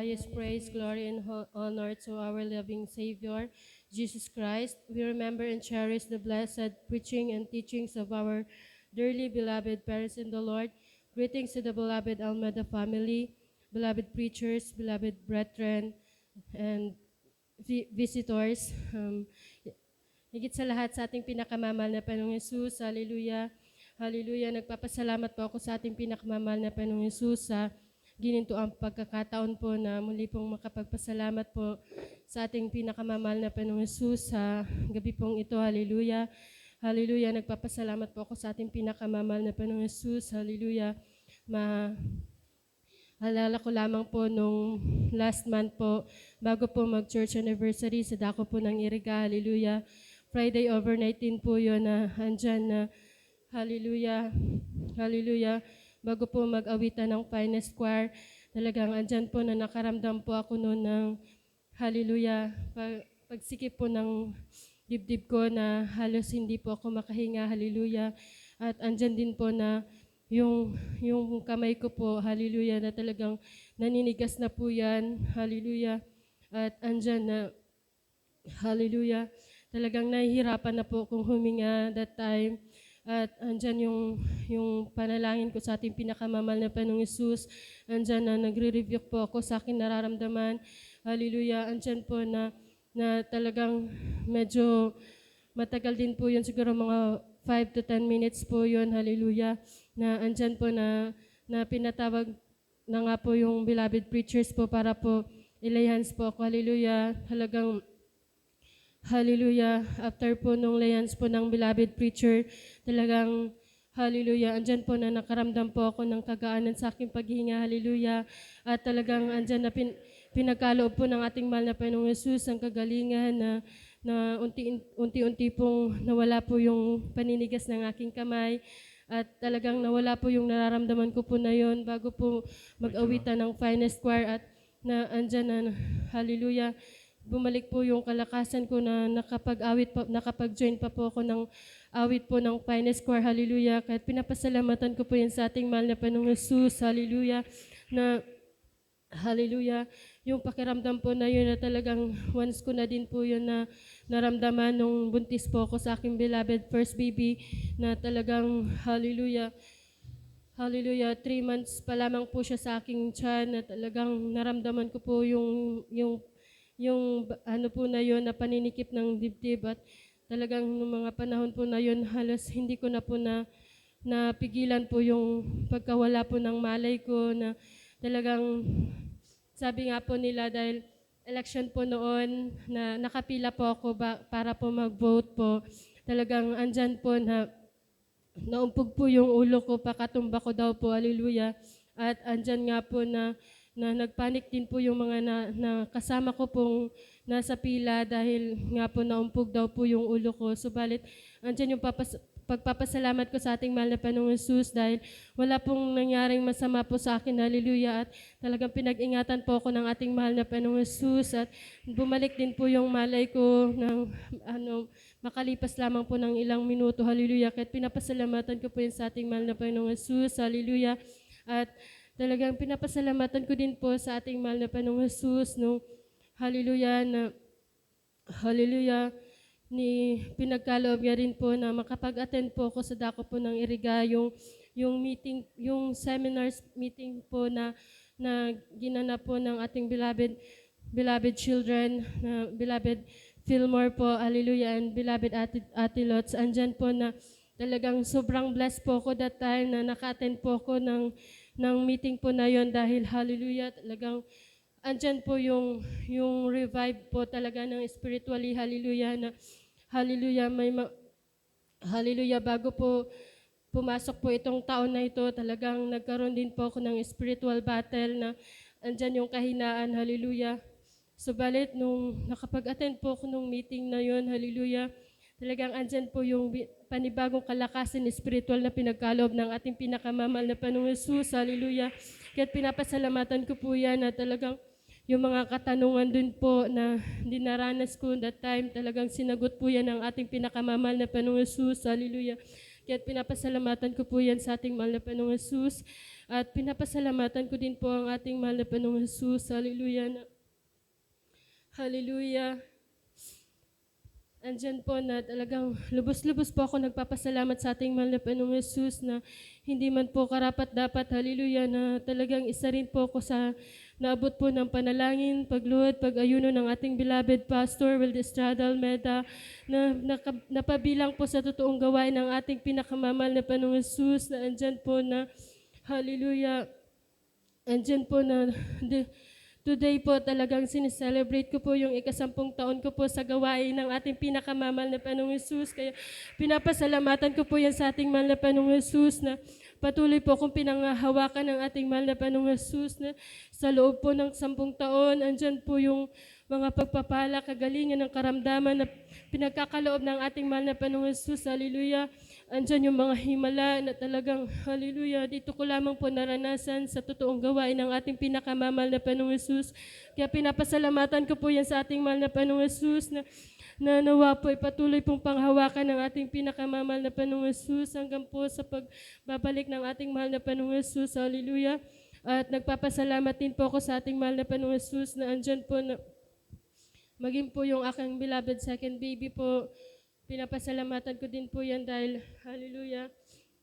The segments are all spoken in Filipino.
highest praise, glory, and honor to our loving Savior, Jesus Christ. We remember and cherish the blessed preaching and teachings of our dearly beloved parents in the Lord. Greetings to the beloved Almeda family, beloved preachers, beloved brethren, and visitors. Higit sa lahat sa ating pinakamamahal na Panginoong Yesus, hallelujah, hallelujah. Nagpapasalamat po ako sa ating pinakamamahal na Panginoong Yesus sa gininto ang pagkakataon po na muli pong makapagpasalamat po sa ating pinakamamahal na Panginoong Yesus sa gabi pong ito, hallelujah. Hallelujah, nagpapasalamat po ako sa ating pinakamamahal na Panginoong Yesus, hallelujah. Alala ko lamang po nung last month po, bago po mag-church anniversary sa dako po ng Iriga, hallelujah. Friday overnight din po yun na andyan na, hallelujah, hallelujah. Bago po mag-awitan ng finest choir, talagang andyan po na nakaramdam po ako noon ng, hallelujah, pagsikip po ng dibdib ko na halos hindi po ako makahinga, hallelujah. At andyan din po na yung kamay ko po, hallelujah, na talagang naninigas na po yan, hallelujah. At andyan na, hallelujah, talagang nahihirapan na po kung huminga that time. At andyan yung panalangin ko sa ating pinakamamahal na Panginoong Yesus. Andyan na nagre-review po ako sa aking nararamdaman. Hallelujah. Andyan po na talagang medyo matagal din po yun, siguro mga 5 to 10 minutes po yun. Hallelujah. Na andyan po na pinatawag na nga po yung beloved preachers po para po ilay hands po ako. Hallelujah. Talagang hallelujah. After po nung layans po ng beloved preacher, talagang hallelujah. Andyan po na nakaramdam po ako ng kagaanan sa aking paghinga. Hallelujah. At talagang andyan na pinagkaloob po ng ating mahal na Panginoong Yesus ang kagalingan na unti-unti pong nawala po yung paninigas ng aking kamay. At talagang nawala po yung nararamdaman ko po na yon bago po mag-awitan ng finest choir at na andyan na hallelujah. Bumalik po yung kalakasan ko na nakapag-join pa po ako ng awit po ng finest choir, hallelujah. Kahit pinapasalamatan ko po yan sa ating mahal na Panginoong Yesus, hallelujah, na hallelujah, yung pakiramdam po na yun na talagang once ko na din po yun na naramdaman nung buntis po ako sa aking beloved first baby na talagang hallelujah, hallelujah, 3 months pa lamang po siya sa aking tiyan na talagang naramdaman ko po yung ano po na yun, na paninikip ng dibdib at talagang nung mga panahon po na yun, halos hindi ko na po napigilan po yung pagkawala po ng malay ko na talagang sabi nga po nila dahil election po noon na nakapila po ako para po mag-vote po, talagang andyan po na naumpog po yung ulo ko, pakatumba ko daw po, hallelujah. At andyan nga po na nagpanik din po yung mga na kasama ko pong nasa pila dahil nga po naumpog daw po yung ulo ko. Subalit, andyan yung pagpapasalamat ko sa ating mahal na Panginoong Yesus dahil wala pong nangyaring masama po sa akin, hallelujah. At talagang pinag-ingatan po ako ng ating mahal na Panginoong Yesus at bumalik din po yung malay ko ng makalipas lamang po ng ilang minuto, hallelujah. Kahit pinapasalamatan ko po yun sa ating mahal na Panginoong Yesus, hallelujah. At talagang pinapasalamatan ko din po sa ating mahal na Panginoong Yesus no, hallelujah, na hallelujah, ni pinagkaloob niya rin po na makapag-attend po ako sa dako po ng Iriga, yung meeting, yung seminars meeting po na ginanap po ng ating beloved children, na beloved Fillmore po, hallelujah, and beloved Ate Lots. Andyan po na talagang sobrang blessed po ako that time na naka-attend po ako ng meeting po na yon dahil hallelujah, talagang andyan po yung revive po talaga ng spiritually, hallelujah, na hallelujah, hallelujah, bago po pumasok po itong taon na ito, talagang nagkaroon din po ako ng spiritual battle na andyan yung kahinaan, hallelujah. Subalit, nung nakapag-attend po ako nung meeting na yon, hallelujah, talagang andyan po yung panibagong kalakasan spiritual na pinagkaloob ng ating pinakamamahal na Panginoong Yesus, hallelujah. Kaya't pinapasalamatan ko po yan na talagang yung mga katanungan dun po na dinaranas ko that time, talagang sinagot po yan ng ating pinakamamahal na Panginoong Yesus, hallelujah. Kaya pinapasalamatan ko po yan sa ating mahal na Panginoong Jesus. At pinapasalamatan ko din po ang ating mahal na Panginoong Jesus. Hallelujah. Hallelujah. Andyan po na talagang lubos-lubos po ako nagpapasalamat sa ating mahal na Panginoong Jesus na hindi man po karapat-dapat, hallelujah, na talagang isa rin po ako sa naabot po ng panalangin, pagluhod, pag-ayuno ng ating beloved Pastor Will Estrada Almeida na napabilang po sa totoong gawain ng ating pinakamamahal na Panginoong Jesus na andyan po na, hallelujah, andyan po na today po talagang sineselebrate ko po yung ika-10 taon ko po sa gawain ng ating pinakamamahal na Panginoong Jesus. Kaya pinapasalamatan ko po yan sa ating mahal na Panginoong Jesus na patuloy po akong pinanghahawakan ng ating mahal na Panginoong Jesus na sa loob po ng 10 taon, andyan po yung mga pagpapala, kagalingan ng karamdaman na pinagkakaloob ng ating mahal na Panginoong Jesus. Hallelujah. Andyan yung mga himala na talagang, hallelujah, dito ko lamang po naranasan sa totoong gawain ng ating pinakamamahal na Panginoong Jesus. Kaya pinapasalamatan ko po yan sa ating mahal na Panginoong Jesus na nawa po patuloy pong panghawakan ng ating pinakamamahal na Panginoong Jesus hanggang po sa pagbabalik ng ating mahal na Panginoong Jesus. Hallelujah. At nagpapasalamat din po ako sa ating mahal na Panginoong Jesus na andyan po na maging po yung aking beloved second baby po. Pinapasalamatan ko din po yan dahil, hallelujah,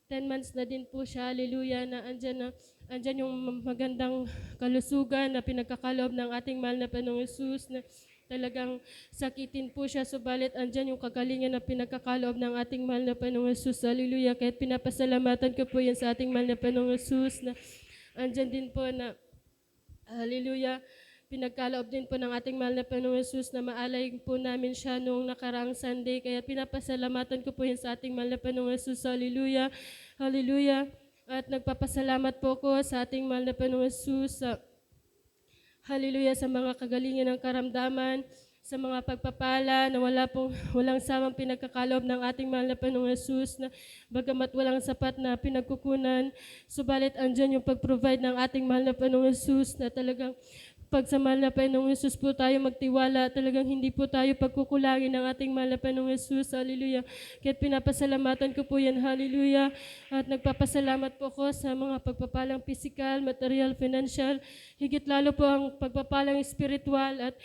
10 months na din po siya, hallelujah, na andyan yung magandang kalusugan na pinagkakaloob ng ating mahal na Panginoong Jesus na talagang sakitin po siya, subalit andyan yung kagalingan na pinagkakaloob ng ating mahal na Panginoong Jesus, hallelujah. Kahit pinapasalamatan ko po yan sa ating mahal na Panginoong Jesus na andyan din po na, hallelujah, pinagkaloob din po ng ating mahal na Panginoong Jesus na maalay po namin siya noong nakaraang Sunday. Kaya pinapasalamatan ko po yan sa ating mahal na Panginoong Jesus. Hallelujah. Hallelujah. At nagpapasalamat po ko sa ating mahal na Panginoong Jesus sa hallelujah sa mga kagalingan ng karamdaman, sa mga pagpapala na walang samang pinagkakaloob ng ating mahal na Panginoong Jesus na bagamat walang sapat na pinagkukunan, subalit andyan yung pag-provide ng ating mahal na Panginoong Jesus na talagang pag sa mahal na Panginoong Jesus po tayo magtiwala, talagang hindi po tayo pagkukulangin ng ating mahal na Panginoong Jesus. Hallelujah. Kaya pinapasalamatan ko po yan. Hallelujah. At nagpapasalamat po ako sa mga pagpapalang physical, material, financial, higit lalo po ang pagpapalang spiritual at